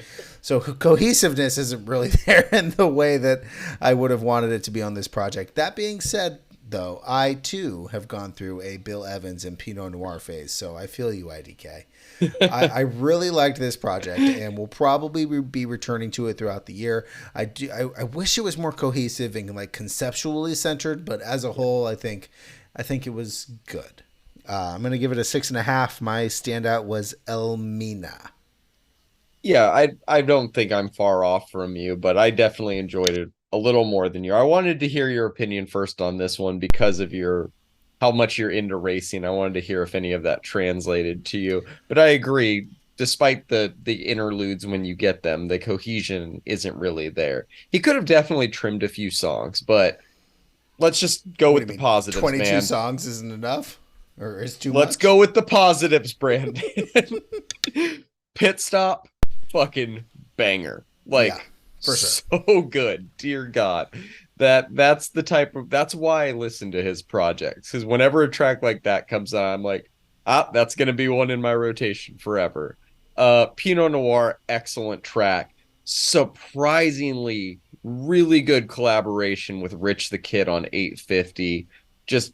So cohesiveness isn't really there in the way that I would have wanted it to be on this project. That being said, though, I too have gone through a Bill Evans and Pinot Noir phase, so I feel you, IDK. I really liked this project and will probably be returning to it throughout the year. I wish it was more cohesive and like conceptually centered, but as a whole, I think it was good. I'm going to give it a 6.5. My standout was Elmina. Yeah, I don't think I'm far off from you, but I definitely enjoyed it a little more than you. I wanted to hear your opinion first on this one because of how much you're into racing. I wanted to hear if any of that translated to you. But I agree, despite the interludes when you get them, the cohesion isn't really there. He could have definitely trimmed a few songs, but let's just go with the positives, 22 songs isn't enough? Or is too much? Let's go with the positives, Brandon. Pit Stop, fucking banger. Like, yeah, for sure. So good. Dear God. That's why I listen to his projects. Because whenever a track like that comes on, I'm like, that's going to be one in my rotation forever. Pinot Noir, excellent track. Surprisingly really good collaboration with Rich the Kid on 850. Just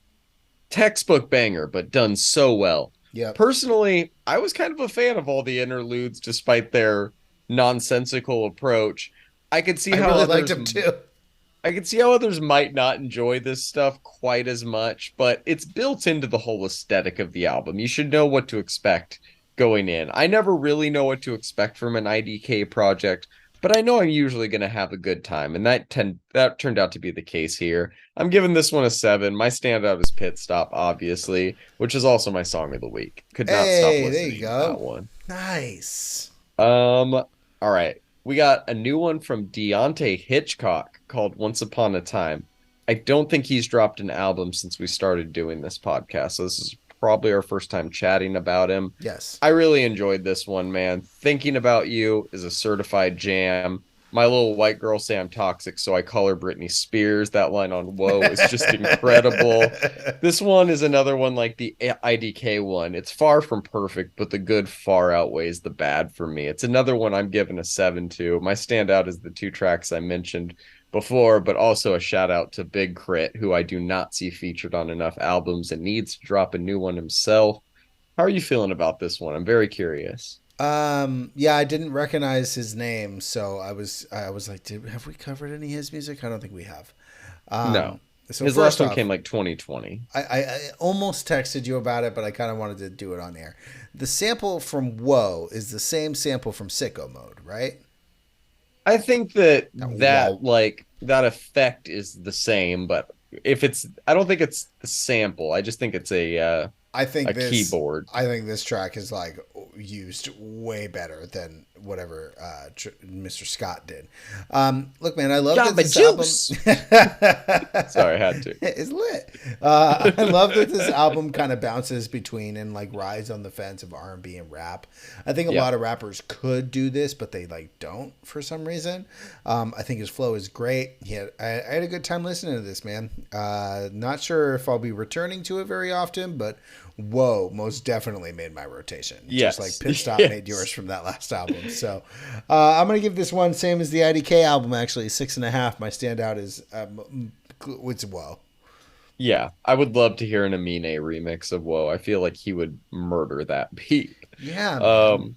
textbook banger, but done so well. Yeah. Personally, I was kind of a fan of all the interludes, despite their nonsensical approach. I could see how really liked them too. I could see how others might not enjoy this stuff quite as much, but it's built into the whole aesthetic of the album. You should know what to expect going in. I never really know what to expect from an IDK project, but I know I'm usually going to have a good time, and that turned out to be the case here. I'm giving this one a 7. My standout is Pit Stop, obviously, which is also my song of the week. Could not stop listening to that one. Nice. All right. We got a new one from Deante Hitchcock called Once Upon a Time. I don't think he's dropped an album since we started doing this podcast. So this is probably our first time chatting about him. Yes. I really enjoyed this one, man. Thinking About You is a certified jam. My little white girl say I'm toxic, so I call her Britney Spears. That line on Whoa is just incredible. This one is another one like the IDK one. It's far from perfect, but the good far outweighs the bad for me. It's another one I'm giving a 7 to. My standout is the two tracks I mentioned before, but also a shout out to Big Crit, who I do not see featured on enough albums and needs to drop a new one himself. How are you feeling about this one? I'm very curious. Yeah, I didn't recognize his name, so I was like, have we covered any of his music? I don't think we have. No. So His last first one off, came like 2020. I almost texted you about it, but I kind of wanted to do it on air. The sample from Whoa is the same sample from Sicko Mode, right? I think that Whoa. that effect is the same, but if it's I don't think it's the sample. I just think it's I think a this keyboard. I think this track is like used way better than whatever Mr. Scott did. Look, man, I love that Jamba this album Juice. Sorry, I had to. is lit. I love that this album kind of bounces between and like rides on the fence of R&B and rap. I think a Yeah. lot of rappers could do this, but they like don't for some reason. I think his flow is great. I had a good time listening to this, man. Not sure if I'll be returning to it very often, but Whoa most definitely made my rotation. Just like Yes. Pit Stop made yours Yes. from that last album. So I'm going to give this one, same as the IDK album, actually, 6.5. My standout is it's Whoa. Yeah. I would love to hear an Amine remix of Whoa. I feel like he would murder that beat. Yeah, man. Um,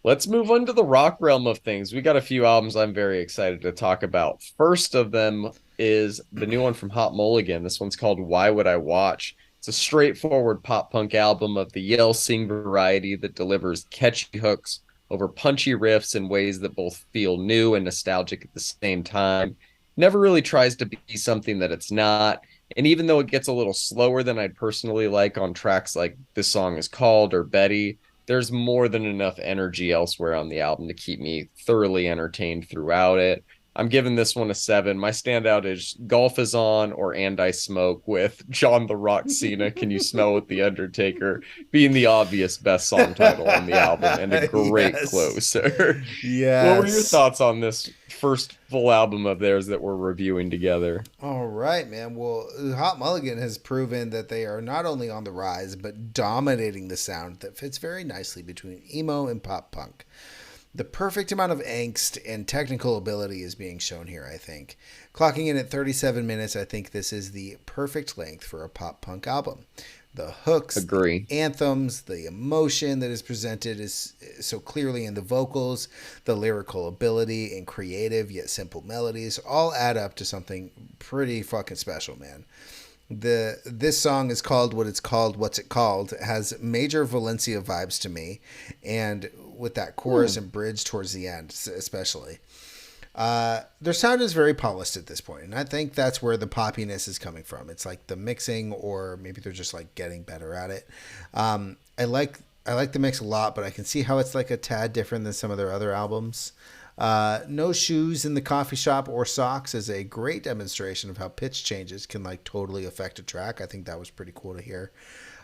let's move on to the rock realm of things. We got a few albums I'm very excited to talk about. First of them is the new one from Hot Mulligan. This one's called Why Would I Watch? It's a straightforward pop punk album of the yell sing variety that delivers catchy hooks over punchy riffs in ways that both feel new and nostalgic at the same time. Never really tries to be something that it's not. And even though it gets a little slower than I'd personally like on tracks like This Song Is Called or Betty, there's more than enough energy elsewhere on the album to keep me thoroughly entertained throughout it. I'm giving this one a 7. My standout is Golf is On or And I Smoke with John the Rock Cena, Can You Smell What the Undertaker being the obvious best song title on the album and a great Yes. closer. What were your Yes. thoughts on this first full album of theirs that we're reviewing together? All right, man. Well, Hot Mulligan has proven that they are not only on the rise, but dominating the sound that fits very nicely between emo and pop punk. The perfect amount of angst and technical ability is being shown here, I think. Clocking in at 37 minutes, I think this is the perfect length for a pop punk album. The hooks, the Agree. anthems, the emotion that is presented is so clearly in the vocals, the lyrical ability and creative yet simple melodies all add up to something pretty fucking special, man. This song is called what it's called. What's it called? It has major Valencia vibes to me, and with that chorus and bridge towards the end, especially. Their sound is very polished at this point, and I think that's where the poppiness is coming from. It's like the mixing, or maybe they're just like getting better at it. I like the mix a lot, but I can see how it's like a tad different than some of their other albums. No Shoes in the Coffee Shop or Socks is a great demonstration of how pitch changes can like totally affect a track. I think that was pretty cool to hear.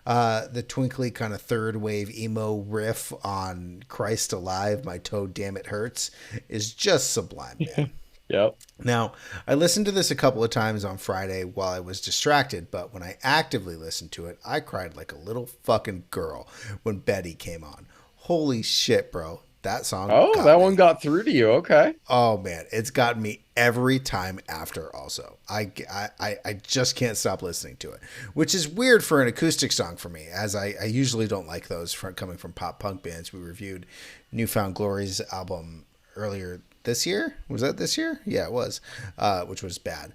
The twinkly kind of third wave emo riff on Christ Alive, My Toe Damn It Hurts is just sublime, man. Yep. Now, I listened to this a couple of times on Friday while I was distracted, but when I actively listened to it, I cried like a little fucking girl when Betty came on. Holy shit, bro. That song Oh, got that me. one got through to you. Okay. Oh man, it's gotten me every time after. Also, I just can't stop listening to it, which is weird for an acoustic song for me, as I usually don't like those coming from pop punk bands. We reviewed Newfound Glory's album earlier this year. Was that this year? Yeah, it was, which was bad.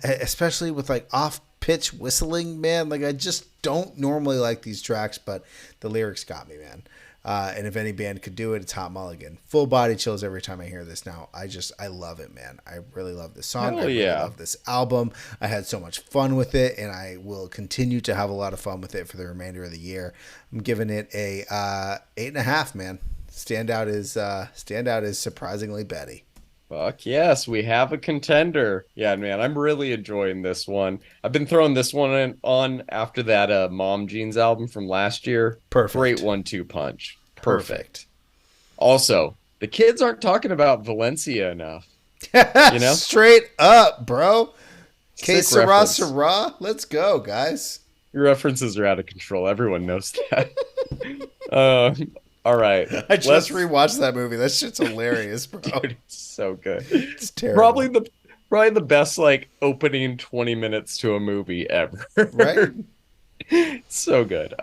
Especially with like off pitch whistling, man. Like I just don't normally like these tracks, but the lyrics got me, man. And if any band could do it, it's Hot Mulligan. Full body chills every time I hear this now. I love it, man. I really love this song. Hell I really yeah. love this album. I had so much fun with it, and I will continue to have a lot of fun with it for the remainder of the year. I'm giving it a 8.5, man. Standout is surprisingly Betty. Fuck yes, we have a contender. Yeah, man, I'm really enjoying this one. I've been throwing this one on after that Mom Jeans album from last year. Great Perfect. 1-2 punch. Perfect. Perfect. Also, the kids aren't talking about Valencia enough, you know? Straight up, bro. Que Sick sera, reference. sera. Let's go, guys. Your references are out of control. Everyone knows that. All right. I just Let's rewatched that movie. That shit's hilarious, bro. Dude, it's so good. It's Probably terrible. the probably the best like opening 20 minutes to a movie ever. Right? So good.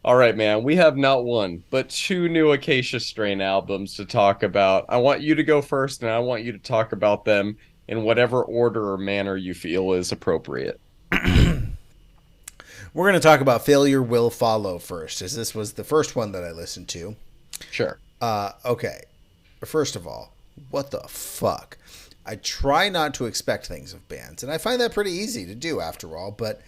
All right, man. We have not one, but two new Acacia Strain albums to talk about. I want you to go first, and I want you to talk about them in whatever order or manner you feel is appropriate. We're going to talk about Failure Will Follow first, as this was the first one that I listened to. Sure. Okay. First of all, what the fuck? I try not to expect things of bands, and I find that pretty easy to do after all, but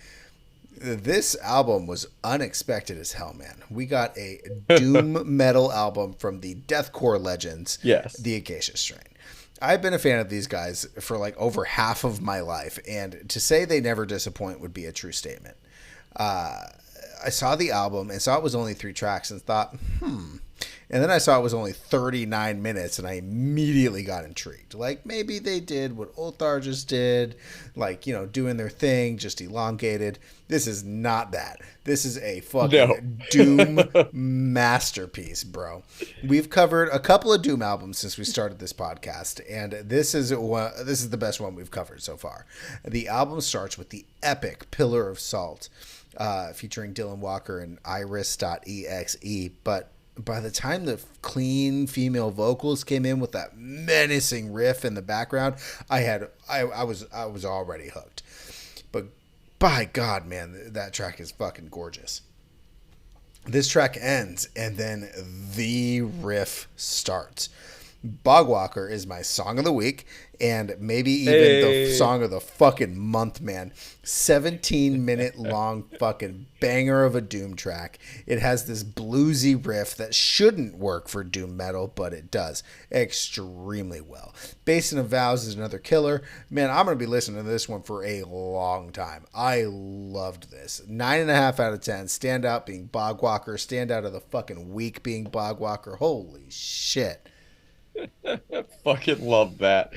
this album was unexpected as hell, man. We got a doom metal album from the deathcore legends, Yes. the Acacia Strain. I've been a fan of these guys for like over half of my life, and to say they never disappoint would be a true statement. I saw the album and saw it was only 3 tracks and thought, And then I saw it was only 39 minutes and I immediately got intrigued. Like maybe they did what Ulthar just did, like, you know, doing their thing, just elongated. This is not that. This is a No. fucking Doom masterpiece, bro. We've covered a couple of Doom albums since we started this podcast, and this is the best one we've covered so far. The album starts with the epic Pillar of Salt, featuring Dylan Walker and Iris.exe, but by the time the clean female vocals came in with that menacing riff in the background, I was already hooked. But by God, man, that track is fucking gorgeous. This track ends and then the riff starts. Bogwalker is my song of the week and maybe even the song of the fucking month, man. 17-minute long fucking banger of a Doom track. It has this bluesy riff that shouldn't work for Doom metal, but it does extremely well. Basin of Vows is another killer. Man, I'm going to be listening to this one for a long time. I loved this. 9.5 out of 10. Standout being Bogwalker. Standout of the fucking week being Bogwalker. Holy shit. Fucking love that.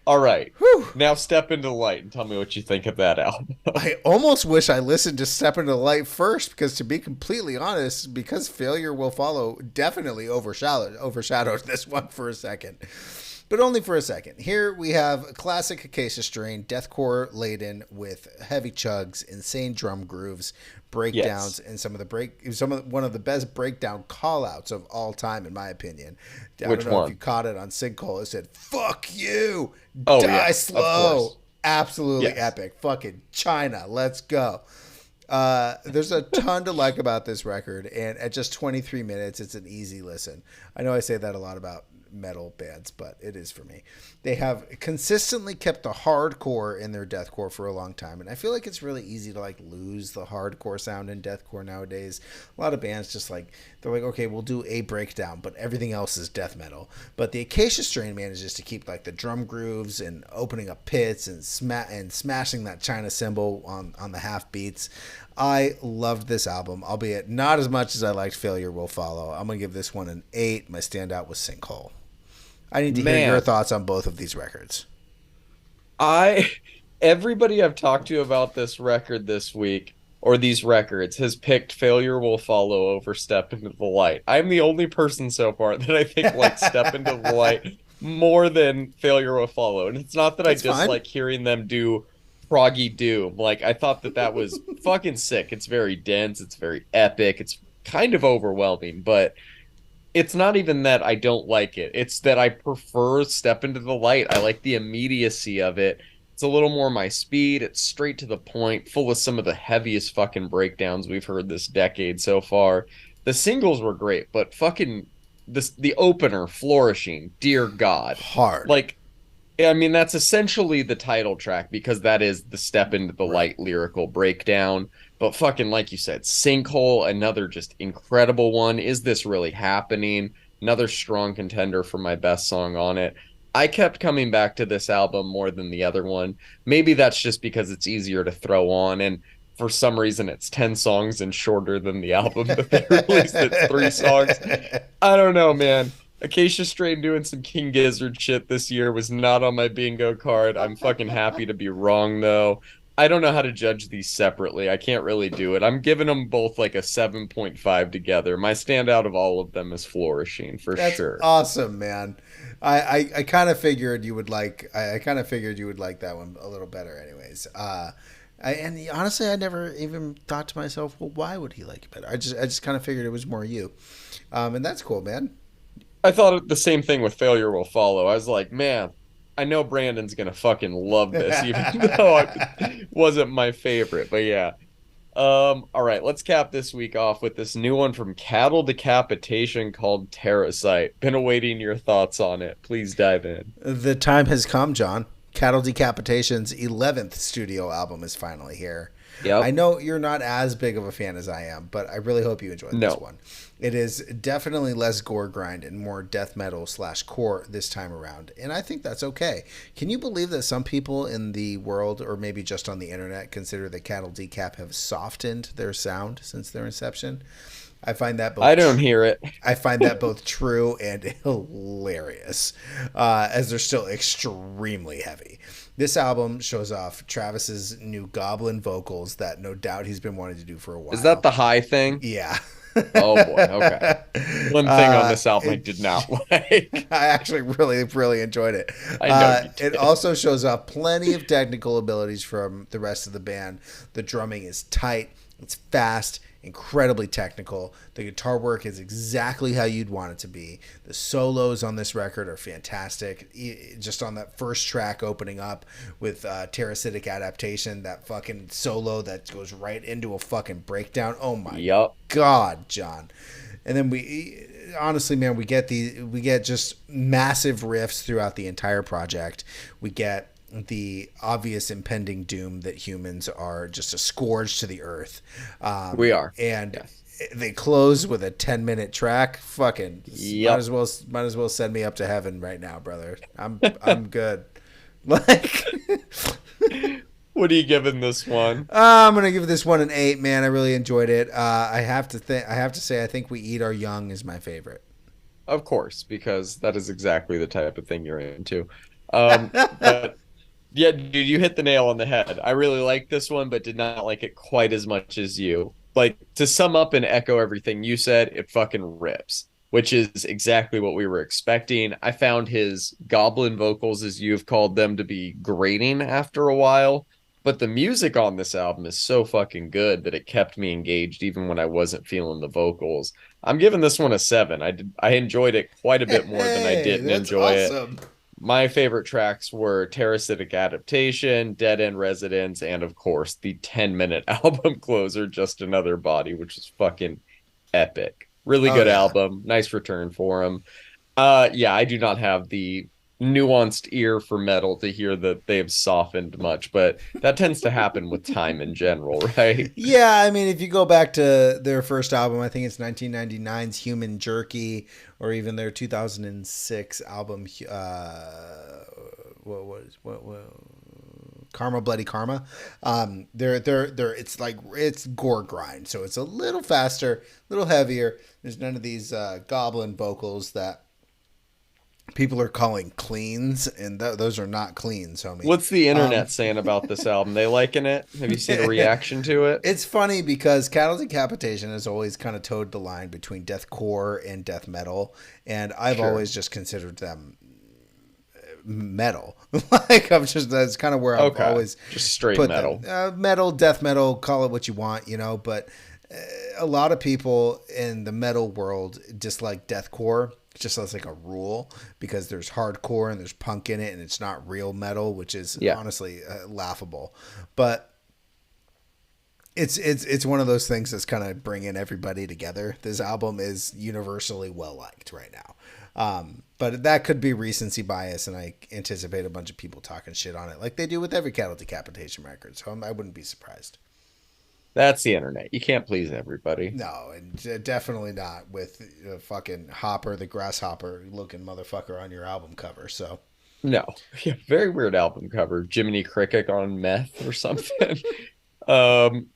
All right. Whew. Now step into the light and tell me what you think of that album. I almost wish I listened to Step Into the Light first, because to be completely honest, because Failure Will Follow definitely overshadowed this one for a second. But only for a second. Here we have classic Acacia Strain, deathcore laden with heavy chugs, insane drum grooves, breakdowns, Yes. and one of the best breakdown call-outs of all time, in my opinion. I Which don't know if one? you caught it on Sinkhole. It said, "Fuck you, Oh die yeah, of slow." course. Absolutely Yes. epic. Fucking China. Let's go. There's a ton to like about this record, and at just 23 minutes, it's an easy listen. I know I say that a lot about metal bands, but it is for me. They have consistently kept the hardcore in their deathcore for a long time, and I feel like it's really easy to like lose the hardcore sound in deathcore nowadays. A lot of bands just like, they're like, okay, we'll do a breakdown, but everything else is death metal. But the Acacia Strain manages to keep like the drum grooves and opening up pits and smashing that China cymbal on the half beats. I loved this album, albeit not as much as I liked Failure Will Follow. I'm going to give this one an 8. My standout was Sinkhole. I need to hear your Man, thoughts on both of these records. I everybody I've talked to about this record this week or these records has picked Failure Will Follow over Step Into the Light. I'm the only person so far that I think likes Step Into the Light more than Failure Will Follow. And it's not that I That's fine. dislike hearing them do proggy doom. Like I thought that was fucking sick. It's very dense, it's very epic, it's kind of overwhelming, but it's not even that I don't like it. It's that I prefer Step Into the Light. I like the immediacy of it. It's a little more my speed. It's straight to the point, full of some of the heaviest fucking breakdowns we've heard this decade so far. The singles were great, but fucking the opener, Flourishing, dear God. Hard. Like, I mean, that's essentially the title track because that is the Step Into the Right. Light lyrical breakdown. But fucking, like you said, Sinkhole, another just incredible one. Is this really happening? Another strong contender for my best song on it. I kept coming back to this album more than the other one. Maybe that's just because it's easier to throw on, and for some reason it's 10 songs and shorter than the album that they released. It's 3 songs. I don't know, man. Acacia Strain doing some King Gizzard shit this year was not on my bingo card. I'm fucking happy to be wrong, though. I don't know how to judge these separately. I can't really do it. I'm giving them both like a 7.5 together. My standout of all of them is Flourishing for That's sure. awesome, man. I kind of figured you would like. I kind of figured you would like that one a little better, anyways. And honestly, I never even thought to myself, well, why would he like it better? I just kind of figured it was more you, and that's cool, man. I thought the same thing with Failure Will Follow. I was like, man, I know Brandon's gonna fucking love this, even though it wasn't my favorite. But yeah. All right, let's cap this week off with this new one from Cattle Decapitation called Terracite. Been awaiting your thoughts on it. Please dive in. The time has come, John. Cattle Decapitation's 11th studio album is finally here. I Yep. know you're not as big of a fan as I am, but I really hope you enjoyed this No. one. It is definitely less gore grind and more death metal slash core this time around, and I think that's okay. Can you believe that some people in the world, or maybe just on the internet, consider that Cattle Decap have softened their sound since their inception? I find that I both don't hear it. I find that both true and hilarious, as they're still extremely heavy. This album shows off Travis's new goblin vocals that no doubt he's been wanting to do for a Is that while. the high thing? Yeah. Oh boy, okay. One thing on this album I It, did not like. I actually really, really enjoyed it. I know you It did. also shows off plenty of technical abilities from the rest of the band. The drumming is tight, it's fast, incredibly technical. The guitar work is exactly how you'd want it to be. The solos on this record are fantastic. Just on that first track opening up with Terrasitic Adaptation, that fucking solo that goes right into a fucking breakdown. Oh my Yup. God, John. And then honestly, man, we get just massive riffs throughout the entire project. We get the obvious impending doom that humans are just a scourge to the earth. We are. And Yes. they close with a 10-minute track. Fucking Yep. might as well send me up to heaven right now, brother. I'm good. Like What are you giving this one? I'm gonna give this one an 8, man. I really enjoyed it. I have to say I think We Eat Our Young is my favorite. Of course, because that is exactly the type of thing you're into. But yeah, dude, you hit the nail on the head. I really like this one, but did not like it quite as much as you. Like, to sum up and echo everything you said, it fucking rips, which is exactly what we were expecting. I found his goblin vocals, as you've called them, to be grating after a while, but the music on this album is so fucking good that it kept me engaged even when I wasn't feeling the vocals. I'm giving this one a 7. I enjoyed it quite a bit more than I Hey, didn't that's enjoy it. awesome. My favorite tracks were Terrasitic Adaptation, Dead End Residence, and of course the 10-minute album closer, Just Another Body, which is fucking epic. Really Oh good yeah. album. Nice return for him. Yeah, I do not have the nuanced ear for metal to hear that they have softened much, but that tends to happen with time in general, right? Yeah, I mean, if you go back to their first album, I think it's 1999's Human Jerky, or even their 2006 album, what Karma Bloody Karma. They're it's gore grind, so it's a little faster, a little heavier. There's none of these goblin vocals that people are calling cleans, and those are not cleans, homie. What's the Um, internet saying about this album? They liking it? Have you seen a reaction to it? It's funny because Cattle Decapitation has always kind of towed the line between deathcore and death metal, and I've Sure. always just considered them metal. Like I'm just that's kind of where I've Okay. always Just straight put metal. them. Metal, death metal, call it what you want, But a lot of people in the metal world dislike deathcore just as like a rule because there's hardcore and there's punk in it and it's not real metal, which is Yeah. honestly laughable. But it's one of those things that's kind of bringing everybody together. This album is universally well liked right now. But that could be recency bias, and I anticipate a bunch of people talking shit on it, like they do with every Cattle Decapitation record. So I wouldn't be surprised. That's the internet. You can't please everybody. No, and definitely not with fucking Hopper the Grasshopper looking motherfucker on your album cover. So No. Yeah, very weird album cover. Jiminy Cricket on meth or something. Um,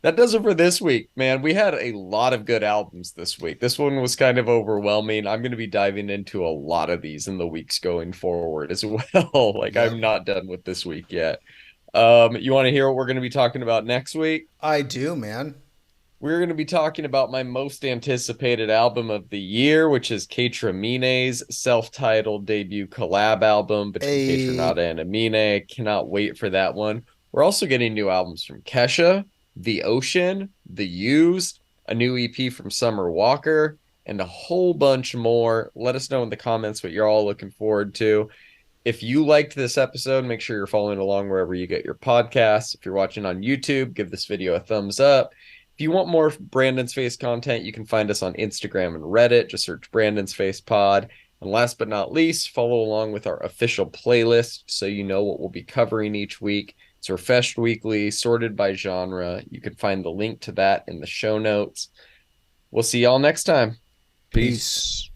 that does it for this week, man. We had a lot of good albums this week. This one was kind of overwhelming. I'm going to be diving into a lot of these in the weeks going forward as well. Like I'm Yep. not done with this week yet. You want to hear what we're going to be talking about next week? I do, man. We're going to be talking about my most anticipated album of the year, which is Keitra Mine's self-titled debut collab album between A Nada and Amine. Cannot wait for that one. We're also getting new albums from Kesha, The Ocean, The Used, a new EP from Summer Walker, and a whole bunch more. Let us know in the comments what you're all looking forward to. If you liked this episode, make sure you're following along wherever you get your podcasts. If you're watching on YouTube, give this video a thumbs up. If you want more Brandon's Face content, you can find us on Instagram and Reddit. Just search Brandon's Face Pod. And last but not least, follow along with our official playlist so you know what we'll be covering each week. It's refreshed weekly, sorted by genre. You can find the link to that in the show notes. We'll see y'all next time. peace. Peace.